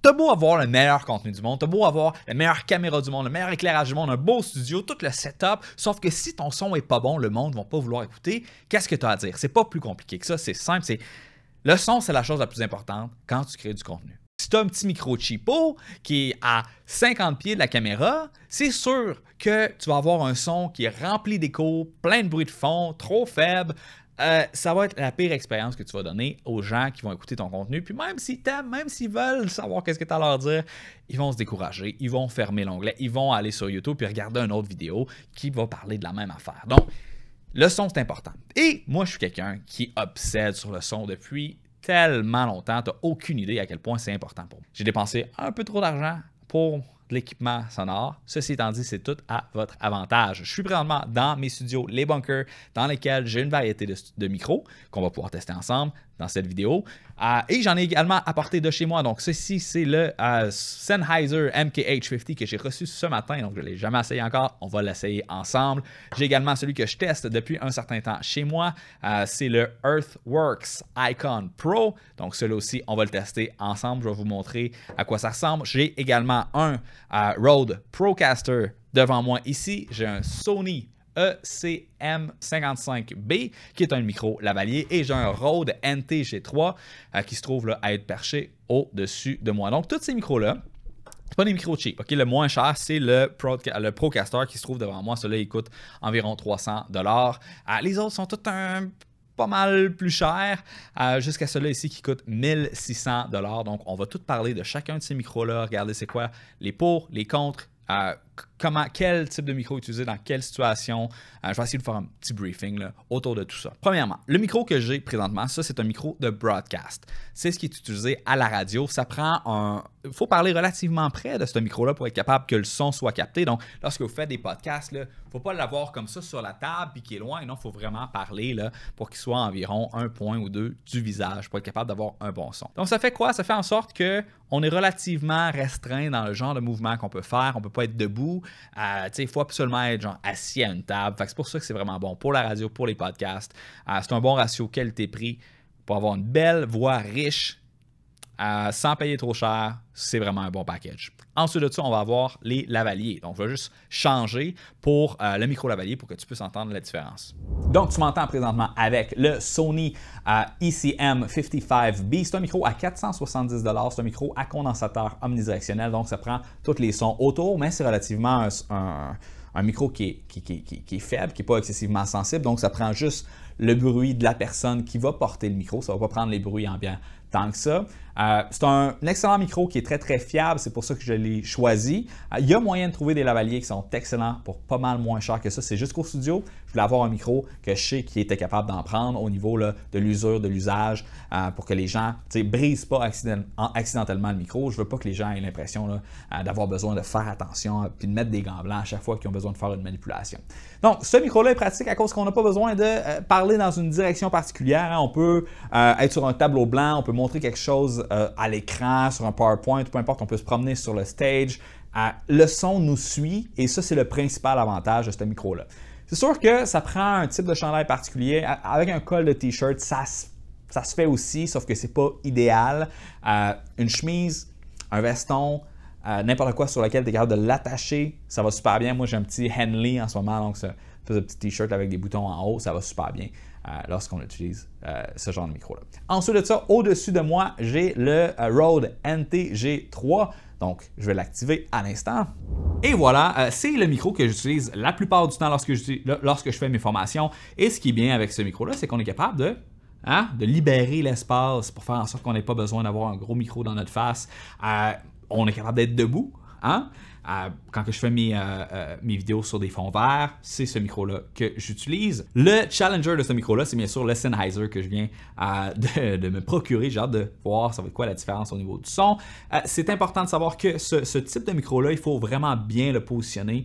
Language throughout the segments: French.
T'as beau avoir le meilleur contenu du monde, t'as beau avoir la meilleure caméra du monde, le meilleur éclairage du monde, un beau studio, tout le setup, sauf que si ton son est pas bon, le monde ne va pas vouloir écouter. Qu'est-ce que tu as à dire? C'est pas plus compliqué que ça, c'est simple. Le son, c'est la chose la plus importante quand tu crées du contenu. Si tu as un petit micro cheapo qui est à 50 pieds de la caméra, c'est sûr que tu vas avoir un son qui est rempli d'écho, plein de bruit de fond, trop faible. Ça va être la pire expérience que tu vas donner aux gens qui vont écouter ton contenu. Puis même s'ils t'aiment, même s'ils veulent savoir qu'est-ce que tu as à leur dire, ils vont se décourager, ils vont fermer l'onglet, ils vont aller sur YouTube puis regarder une autre vidéo qui va parler de la même affaire. Donc, le son, c'est important. Et moi, je suis quelqu'un qui obsède sur le son depuis tellement longtemps. Tu n'as aucune idée à quel point c'est important pour moi. J'ai dépensé un peu trop d'argent pour de l'équipement sonore. Ceci étant dit, c'est tout à votre avantage. Je suis présentement dans mes studios Les Bunkers, dans lesquels j'ai une variété de micros qu'on va pouvoir tester ensemble dans cette vidéo. Et j'en ai également apporté de chez moi. Donc, ceci, c'est le Sennheiser MKH50 que j'ai reçu ce matin. Donc, je ne l'ai jamais essayé encore. On va l'essayer ensemble. J'ai également celui que je teste depuis un certain temps chez moi. C'est le Earthworks Icon Pro. Donc, celui-là aussi, on va le tester ensemble. Je vais vous montrer à quoi ça ressemble. J'ai également un Rode Procaster devant moi ici. J'ai un Sony ECM55B qui est un micro lavalier et j'ai un Rode NT-G3 qui se trouve là, à être perché au-dessus de moi. Donc, tous ces micros-là, c'est pas des micros cheap. Okay? Le moins cher, c'est le Procaster qui se trouve devant moi. Celui-là, il coûte environ 300 $. Les autres sont tous pas mal plus cher, jusqu'à celui-là ici qui coûte 1600 $. Donc, on va tout parler de chacun de ces micros-là. Regardez c'est quoi les pour, les contre, quel type de micro utiliser dans quelle situation. Je vais essayer de faire un petit briefing là, autour de tout ça. Premièrement, le micro que j'ai présentement, ça c'est un micro de broadcast. C'est ce qui est utilisé à la radio. Ça prend il faut parler relativement près de ce micro-là pour être capable que le son soit capté. Donc, lorsque vous faites des podcasts, il ne faut pas l'avoir comme ça sur la table et qui est loin. Non, il faut vraiment parler là, pour qu'il soit environ 1 point ou 2 du visage pour être capable d'avoir un bon son. Donc, ça fait quoi? Ça fait en sorte qu'on est relativement restreint dans le genre de mouvement qu'on peut faire. On ne peut pas être debout. Il faut absolument être genre, assis à une table. C'est pour ça que c'est vraiment bon pour la radio, pour les podcasts. C'est un bon ratio qualité-prix pour avoir une belle voix riche. Sans payer trop cher, c'est vraiment un bon package. Ensuite de ça, on va avoir les lavaliers. Donc, je vais juste changer pour le micro lavalier pour que tu puisses entendre la différence. Donc, tu m'entends présentement avec le Sony ECM55B. C'est un micro à 470 $. C'est un micro à condensateur omnidirectionnel. Donc, ça prend tous les sons autour, mais c'est relativement un micro qui est faible, qui n'est pas excessivement sensible. Donc, ça prend juste le bruit de la personne qui va porter le micro. Ça ne va pas prendre les bruits ambiants tant que ça. C'est un excellent micro qui est très, très fiable. C'est pour ça que je l'ai choisi. Il y a moyen de trouver des lavaliers qui sont excellents pour pas mal moins cher que ça. C'est juste qu'au studio, je voulais avoir un micro que je sais qui était capable d'en prendre au niveau là, de l'usure, de l'usage, pour que les gens ne brisent pas accidentellement le micro. Je veux pas que les gens aient l'impression d'avoir besoin de faire attention et de mettre des gants blancs à chaque fois qu'ils ont besoin de faire une manipulation. Donc, ce micro-là est pratique à cause qu'on n'a pas besoin de parler dans une direction particulière. On peut être sur un tableau blanc, on peut montrer quelque chose à l'écran, sur un PowerPoint, peu importe, on peut se promener sur le stage. Le son nous suit et ça, c'est le principal avantage de ce micro-là. C'est sûr que ça prend un type de chandail particulier. Avec un col de t-shirt, ça se fait aussi, sauf que c'est pas idéal. Une chemise, un veston, n'importe quoi sur lequel tu es capable de l'attacher, ça va super bien. Moi, j'ai un petit Henley en ce moment, donc c'est un petit t-shirt avec des boutons en haut, ça va super bien lorsqu'on utilise ce genre de micro-là. Ensuite de ça, au-dessus de moi, j'ai le Rode NT-G3. Donc, je vais l'activer à l'instant. Et voilà, c'est le micro que j'utilise la plupart du temps lorsque je fais mes formations. Et ce qui est bien avec ce micro-là, c'est qu'on est capable de libérer l'espace pour faire en sorte qu'on n'ait pas besoin d'avoir un gros micro dans notre face. On est capable d'être debout. Quand je fais mes vidéos sur des fonds verts, c'est ce micro-là que j'utilise. Le challenger de ce micro-là, c'est bien sûr le Sennheiser que je viens de me procurer. J'ai hâte de voir ça va être quoi la différence au niveau du son. C'est important de savoir que ce type de micro-là, il faut vraiment bien le positionner.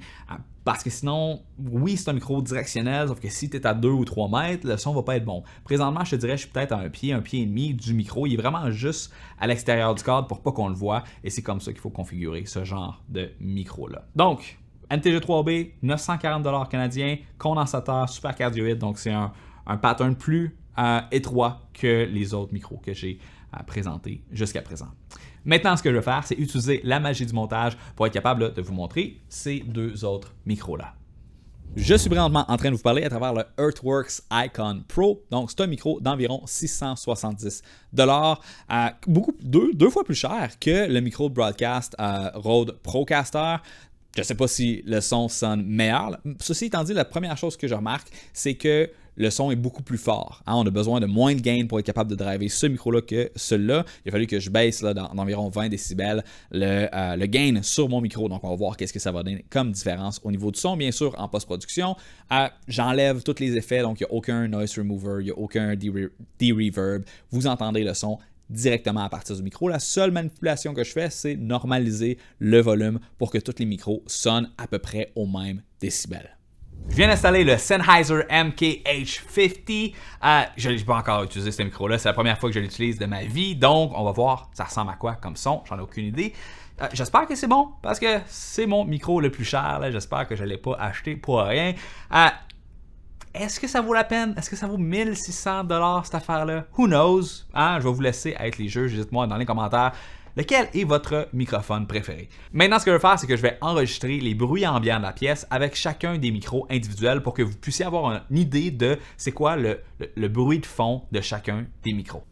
Parce que sinon, oui, c'est un micro directionnel, sauf que si tu es à 2 ou 3 mètres, le son ne va pas être bon. Présentement, je te dirais, je suis peut-être à un pied et demi du micro. Il est vraiment juste à l'extérieur du cadre pour pas qu'on le voit. Et c'est comme ça qu'il faut configurer ce genre de micro-là. Donc, NT-G3B, 940 $ canadiens, condensateur super cardioïde. Donc, c'est un pattern plus étroit que les autres micros que j'ai présentés jusqu'à présent. Maintenant, ce que je vais faire, c'est utiliser la magie du montage pour être capable de vous montrer ces deux autres micros-là. Je suis présentement en train de vous parler à travers le Earthworks Icon Pro. Donc, c'est un micro d'environ 670 $, deux fois plus cher que le micro de broadcast Rode Procaster. Je ne sais pas si le son sonne meilleur. Ceci étant dit, la première chose que je remarque, c'est que le son est beaucoup plus fort. On a besoin de moins de gain pour être capable de driver ce micro-là que celui-là. Il a fallu que je baisse d'environ 20 décibels le gain sur mon micro. Donc, on va voir qu'est-ce que ça va donner comme différence au niveau du son. Bien sûr, en post-production, j'enlève tous les effets. Donc, il n'y a aucun noise remover, il n'y a aucun de-reverb. Vous entendez le son directement à partir du micro. La seule manipulation que je fais, c'est normaliser le volume pour que tous les micros sonnent à peu près au même décibel. Je viens d'installer le Sennheiser MKH50. Je n'ai pas encore utilisé ce micro-là. C'est la première fois que je l'utilise de ma vie. Donc, on va voir ça ressemble à quoi comme son. J'en ai aucune idée. J'espère que c'est bon parce que c'est mon micro le plus cher. J'espère que je ne l'ai pas acheté pour rien. Est-ce que ça vaut la peine? Est-ce que ça vaut 1600 $ cette affaire-là? Who knows? Je vais vous laisser être les juges. Dites-moi dans les commentaires lequel est votre microphone préféré. Maintenant, ce que je vais faire, c'est que je vais enregistrer les bruits ambiants de la pièce avec chacun des micros individuels pour que vous puissiez avoir une idée de c'est quoi le bruit de fond de chacun des micros.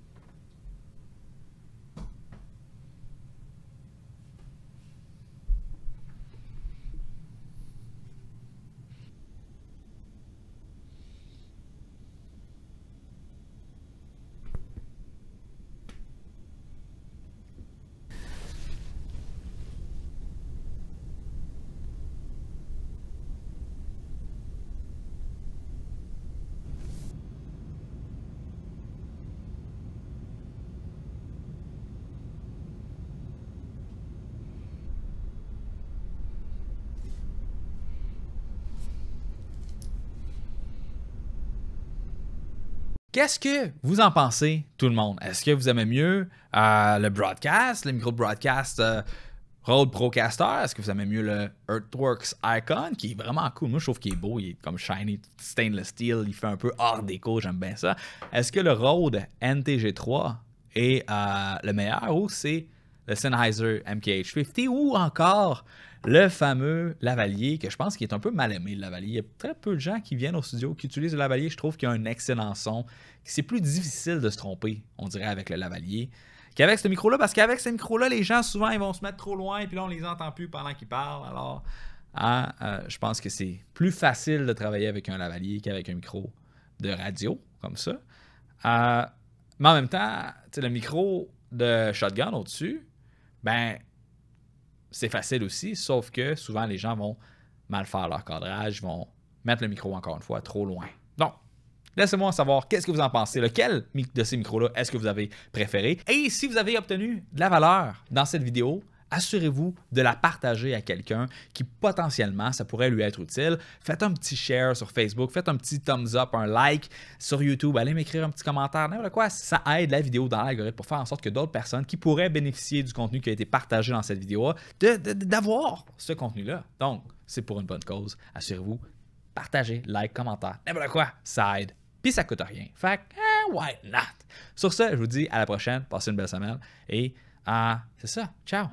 Qu'est-ce que vous en pensez, tout le monde? Est-ce que vous aimez mieux le broadcast, le micro de broadcast Rode Procaster? Est-ce que vous aimez mieux le Earthworks Icon, qui est vraiment cool? Moi, je trouve qu'il est beau, il est comme shiny, stainless steel, il fait un peu art déco, j'aime bien ça. Est-ce que le Rode NTG3 est le meilleur ou c'est le Sennheiser MKH50 ou encore le fameux lavalier, que je pense qu'il est un peu mal aimé, le lavalier. Il y a très peu de gens qui viennent au studio qui utilisent le lavalier. Je trouve qu'il y a un excellent son. C'est plus difficile de se tromper, on dirait, avec le lavalier qu'avec ce micro-là, parce qu'avec ce micro-là, les gens, souvent, ils vont se mettre trop loin, et puis là, on les entend plus pendant qu'ils parlent. Alors, je pense que c'est plus facile de travailler avec un lavalier qu'avec un micro de radio, comme ça. Mais en même temps, le micro de shotgun au-dessus, ben, c'est facile aussi, sauf que souvent, les gens vont mal faire leur cadrage, vont mettre le micro, encore une fois, trop loin. Donc, laissez-moi savoir qu'est-ce que vous en pensez. Lequel de ces micros-là est-ce que vous avez préféré? Et si vous avez obtenu de la valeur dans cette vidéo, assurez-vous de la partager à quelqu'un qui potentiellement, ça pourrait lui être utile. Faites un petit share sur Facebook, faites un petit thumbs up, un like sur YouTube, allez m'écrire un petit commentaire, n'importe quoi. Ça aide la vidéo dans l'algorithme pour faire en sorte que d'autres personnes qui pourraient bénéficier du contenu qui a été partagé dans cette vidéo d'avoir ce contenu-là. Donc, c'est pour une bonne cause. Assurez-vous, partagez, like, commentaire, n'importe quoi, ça aide. Puis ça coûte rien. Fait que, why not? Sur ce, je vous dis à la prochaine, passez une belle semaine et c'est ça. Ciao!